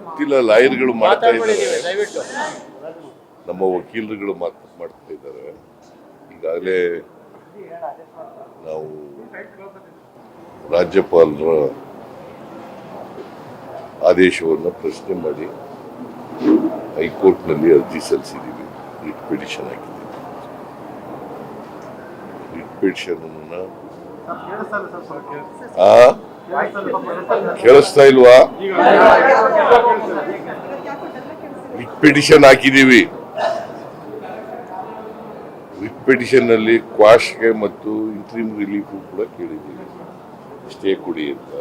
ಗೊತ್ತಿಲ್ಲ, ಲಾಯರ್ಗಳು ಮಾಡ್ತಾ ಇದ್ದಾರೆ, ನಮ್ಮ ವಕೀಲರುಗಳು ಮಾಡ್ತಾ ಇದ್ದಾರೆ. ಈಗಾಗಲೇ ನಾವು ರಾಜ್ಯಪಾಲರ ಆದೇಶವನ್ನು ಪ್ರಶ್ನೆ ಮಾಡಿ ಹೈಕೋರ್ಟ್ನಲ್ಲಿ ಅರ್ಜಿ ಸಲ್ಲಿಸಿದ್ದೀವಿ, ರಿಟ್ ಪಿಟಿಷನ್ ಹಾಕಿದ್ದೀವಿ. ರಿಟ್ ಪಿಟಿಷನ್ ಕೇಳಿಸ್ತಾ ಇಲ್ವಾ? ರಿಟ್ ಪಿಟಿಷನ್ ಹಾಕಿದ್ದೀವಿ. ರಿಟ್ ಪಿಟಿಷನ್ ನಲ್ಲಿ ಕ್ವಾಶ್ಗೆ ಮತ್ತು ಇಂಟ್ರೀಮ್ ರಿಲೀಫ್ ಕೂಡ ಕೇಳಿದ್ದೀವಿ, ಸ್ಟೇ ಕೊಡಿ ಅಂತ.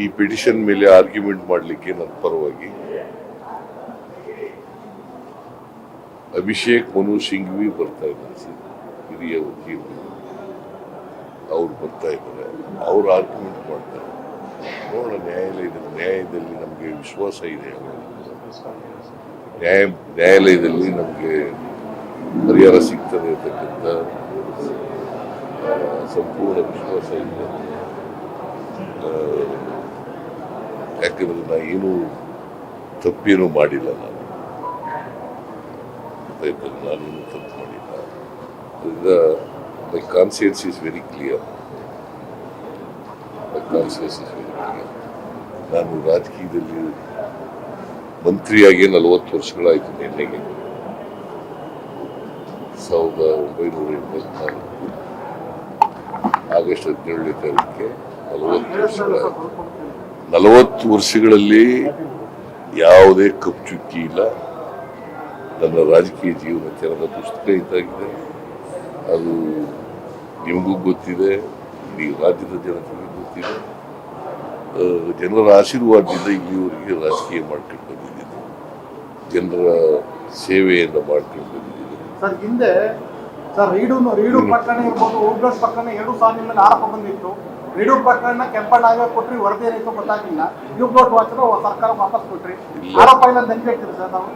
ಈ ಪಿಟಿಷನ್ ಮೇಲೆ ಆರ್ಗ್ಯುಮೆಂಟ್ ಮಾಡಲಿಕ್ಕೆ ನನ್ನ ಪರವಾಗಿ ಅಭಿಷೇಕ್ ಮನು ಸಿಂಘ್ವಿ ಬರ್ತಾ ಇದ್ದಾರೆ, ಹಿರಿಯ ವಕೀಲರು. ಅವ್ರು ಬರ್ತಾ ಇದ್ದಾರೆ, ಅವ್ರು ಆರ್ಗ್ಯುಮೆಂಟ್ ಮಾಡ್ತಾರೆ. ನೋಡೋಣ, ನ್ಯಾಯದಲ್ಲಿ ನಮಗೆ ವಿಶ್ವಾಸ ಇದೆ. ನ್ಯಾಯಾಲಯದಲ್ಲಿ ನಮಗೆ ಪರಿಹಾರ ಸಿಗ್ತದೆ ಅಂತಕ್ಕಂಥ ಸಂಪೂರ್ಣ ವಿಶ್ವಾಸ ಇದೆ. ಯಾಕಂದ್ರೆ ನಾ ಏನು ತಪ್ಪೇನು ಮಾಡಿಲ್ಲ, ನಾನೇನು ತಪ್ಪು ಮಾಡಿಲ್ಲ. ಅದರಿಂದ ಮೈ ಕಾನ್ಸಿಯನ್ಸ್ ಇಸ್ ವೆರಿ ಕ್ಲಿಯರ್. ನಾನು ರಾಜಕೀಯದಲ್ಲಿ ಮಂತ್ರಿಯಾಗಿ 40 ವರ್ಷಗಳಾಯಿತು. ನಿನ್ನೆಗೆ 1984 ಆಗಸ್ಟ್ 17ನೇ ತಾರೀಕಿಗೆ 40 ವರ್ಷಗಳಾಯಿತು. 40 ವರ್ಷಗಳಲ್ಲಿ ಯಾವುದೇ ಕಪ್ಪು ಚುಕ್ಕಿ ಇಲ್ಲ. ನನ್ನ ರಾಜಕೀಯ ಜೀವನ ತೆರೆದ ಪುಸ್ತಕ ಇದ್ದಾಗಿದೆ. ಅದು ನಿಮಗೂ ಗೊತ್ತಿದೆ, ಇಡೀ ರಾಜ್ಯದ ಜನತೆಗೂ ಗೊತ್ತಿದೆ. ಜನರ ಆಶೀರ್ವಾದದಿಂದ ಇಲ್ಲಿವರೆಗೆ ರಾಜಕೀಯ ಮಾಡ್ಕೊಂಡು ಬಂದಿದ್ದೀನಿ, ಜನರ ಸೇವೆಯನ್ನು ಮಾಡ್ಕೊಂಡು ಬಂದಿದ್ದೀನಿ. ಸರ್, ಹಿಂದೆ ರೀಡು ಪ್ರಕರಣ ಇರ್ಬೋದು, ಓಬ್ಳಸ್ ಪ್ರಕರಣ 2 ಸಾವಿರ ಮೇಲೆ ಆರೋಪ ಬಂದಿತ್ತು. ರೀಡು ಪ್ರಕರಣ ಕೆಂಪಣ್ಣಾಗ ಕೊಟ್ರಿ, ವರದಿ ಏನಾಯ್ತು ಗೊತ್ತಾಗಿಲ್ಲ. ಯೂಬ್ಲೋಟ್ ವಾಚನ ಸರ್ಕಾರ ವಾಪಸ್ ಕೊಟ್ರಿ. ಆರೋಪ ಇಲ್ಲ ನೆನ್ಪಿಡ್ತೀರಿ ಸರ್ ನಾವು?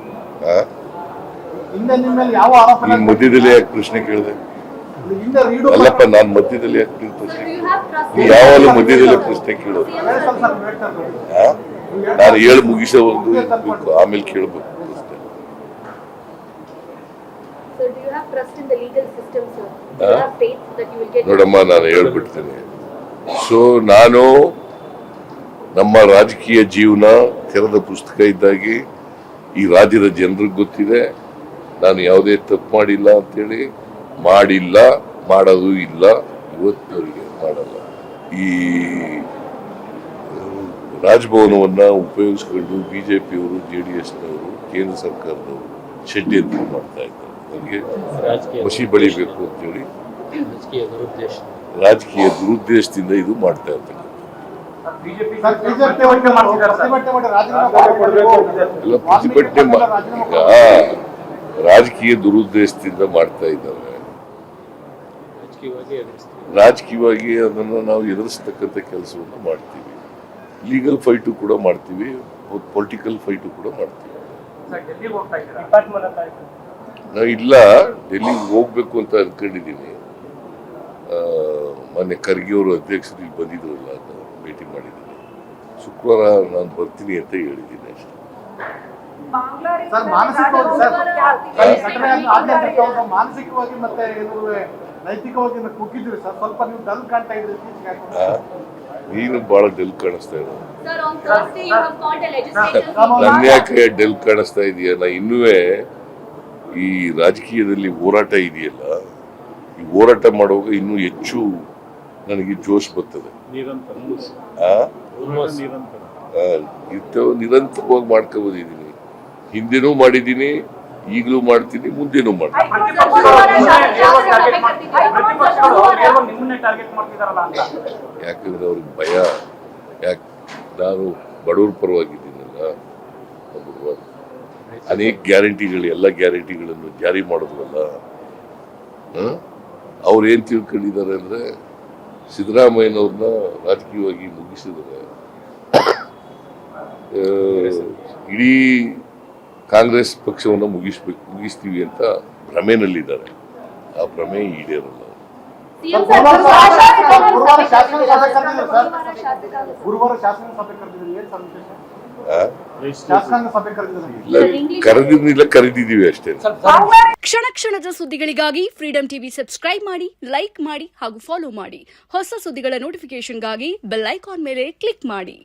ಹಿಂದೆ ನಿಮ್ಮ ಮೇಲೆ ಯಾವ ಆರೋಪ? ಮಧ್ಯದಲ್ಲಿ ಯಾಕೆ ಪ್ರಶ್ನೆ ಕೇಳಿದೆ? ಹಿಂದೆ ರೀಡು ಅಲ್ಲಪ್ಪ, ನಾನು ಮಧ್ಯದಲ್ಲಿ ಯಾಕೆ ಪ್ರಶ್ನೆ? ಯಾವಾಗಲೂ ಮಧ್ಯದಲ್ಲಿ ಪ್ರಶ್ನೆ ಕೇಳೋದು? ನಾನು ಹೇಳಿ ಮುಗಿಸೋವರೆಗೂ ಇರ್ಬೇಕು, ಆಮೇಲೆ ಕೇಳಬೇಕು ಪ್ರಶ್ನೆ. ನೋಡಮ್ಮ, ನಾನು ಹೇಳ್ಬಿಡ್ತೇನೆ. ನಾನು ನಮ್ಮ ರಾಜಕೀಯ ಜೀವನ ತೆರೆದ ಪುಸ್ತಕ ಇದ್ದಾಗಿ ಈ ರಾಜ್ಯದ ಜನರಿಗೆ ಗೊತ್ತಿದೆ. ನಾನು ಯಾವುದೇ ತಪ್ಪು ಮಾಡಿಲ್ಲ ಅಂತೇಳಿ, ಮಾಡಿಲ್ಲ, ಮಾಡೋದು ಇಲ್ಲ, ಇವತ್ತಿನವರೆಗೆ ಮಾಡಲ್ಲ. ಈ ರಾಜಭವನವನ್ನ ಉಪಯೋಗಿಸ್ಕೊಂಡು ಬಿಜೆಪಿಯವರು, JDSನವರು, ಕೇಂದ್ರ ಸರ್ಕಾರದವರು ಷಡ್ಯಂತ್ರ ಮಾಡ್ತಾ ಇದ್ದಾರೆ. ನನಗೆ ಮಸಿ ಬಳಿಬೇಕು ಅಂತೇಳಿ ರಾಜಕೀಯ ದುರುದ್ದೇಶದಿಂದ ಇದು ಮಾಡ್ತಾ ಇರ್ತಾರೆ. ಎಲ್ಲ ಪ್ರತಿಭಟನೆ ಈಗ ರಾಜಕೀಯ ದುರುದ್ದೇಶದಿಂದ ಮಾಡ್ತಾ ಇದ್ದಾರೆ. ರಾಜಕೀಯವಾಗಿ ಅದನ್ನು ನಾವು ಎದುರಿಸ್ತಕ್ಕಂಥ ಕೆಲಸವನ್ನು ಮಾಡ್ತೀವಿ. ಲೀಗಲ್ ಫೈಟು ಕೂಡ ಮಾಡ್ತೀವಿ, ಪೊಲಿಟಿಕಲ್ ಫೈಟು ಕೂಡ ಮಾಡ್ತೀವಿ. ಇಲ್ಲ, ಡೆಲ್ಲಿಗೆ ಹೋಗ್ಬೇಕು ಅಂತ ಅನ್ಕೊಂಡಿದ್ದೀನಿ. ಮೊನ್ನೆ ಖರ್ಗೆ ಅವರು ಅಧ್ಯಕ್ಷರು ಇಲ್ಲಿ ಬಂದಿದ್ರಲ್ಲ, ಅದನ್ನು ಭೇಟಿ ಮಾಡಿದ್ದೀನಿ. ಶುಕ್ರವಾರ ನಾನು ಬರ್ತೀನಿ ಅಂತ ಹೇಳಿದ್ದೀನಿ ಅಷ್ಟೇ. ಮಾನಸಿಕವಾಗಿ ಮತ್ತೆ ನೈತಿಕವಾಗಿ ಕುಗ್ಗಿದ್ರಿ ಸರ್, ಸ್ವಲ್ಪ ನೀವು ಡಲ್ ಕಾಣ್ತಾ ಇದ್ರಿ. ನೀನು ಬಹಳ ಡೆಲ್ ಕಾಣಿಸ್ತಾ ಇರೋ. ನನ್ನ ಯಾಕೆ ಡೆಲ್ ಕಾಣಿಸ್ತಾ ಇದೆಯಾ? ನಾ ಇನ್ನೂ ಈ ರಾಜಕೀಯದಲ್ಲಿ ಹೋರಾಟ ಇದೆಯಲ್ಲ, ಈ ಹೋರಾಟ ಮಾಡುವಾಗ ಇನ್ನೂ ಹೆಚ್ಚು ನನಗೆ ಜೋಶ್ ಬರ್ತದೆ. ನಿರಂತರವಾಗಿ ಮಾಡ್ಕೊಬೋದಿದ್ದೀನಿ. ಹಿಂದೆನೂ ಮಾಡಿದ್ದೀನಿ, ಈಗಲೂ ಮಾಡ್ತೀನಿ, ಮುಂದೆನೂ ಮಾಡ್ತೀನಿ. ಯಾಕಂದ್ರೆ ಅವ್ರಿಗೆ ಭಯ. ಯಾಕೆ? ನಾನು ಬಡವ್ರ ಪರವಾಗಿದ್ದೀನಲ್ಲ. ಅನೇಕ ಗ್ಯಾರಂಟಿಗಳು, ಎಲ್ಲ ಗ್ಯಾರಂಟಿಗಳನ್ನು ಜಾರಿ ಮಾಡಿದ್ವಲ್ಲ. ಅವ್ರು ಏನ್ ತಿಳ್ಕೊಂಡಿದ್ದಾರೆ ಅಂದ್ರೆ, ಸಿದ್ದರಾಮಯ್ಯನವ್ರನ್ನ ರಾಜಕೀಯವಾಗಿ ಮುಗಿಸಿದ್ರೆ ಇಡೀ ಕಾಂಗ್ರೆಸ್ ಪಕ್ಷವನ್ನು ಮುಗಿಸ್ತೀವಿ ಅಂತ ಭ್ರಮೆನಲ್ಲಿದ್ದಾರೆ. ಆ ಭ್ರಮೆ ಈಡೇರಲ್ಲ. ಗುರುವಾರ ಶಾಸನ ಸಭೆ ಕರೆದಿದ್ರು, ಏನ್ ಸರ್ ವಿಶೇಷ? ಶಾಸಕಾಂಗ ಸಭೆ ಕರೆದಿದ್ರು, ಕರೆದಿದ್ದೀವಿ ಅಷ್ಟೇ. ಕ್ಷಣ ಕ್ಷಣದ ಸುದ್ದಿಗಳಿಗಾಗಿ ಫ್ರೀಡಂ ಟಿವಿ ಸಬ್ಸ್ಕ್ರೈಬ್ ಮಾಡಿ, ಲೈಕ್ ಮಾಡಿ ಹಾಗೂ ಫಾಲೋ ಮಾಡಿ. ಹೊಸ ಸುದ್ದಿಗಳ ನೋಟಿಫಿಕೇಶನ್ಗಾಗಿ ಬೆಲ್ ಐಕಾನ್ ಮೇಲೆ ಕ್ಲಿಕ್ ಮಾಡಿ.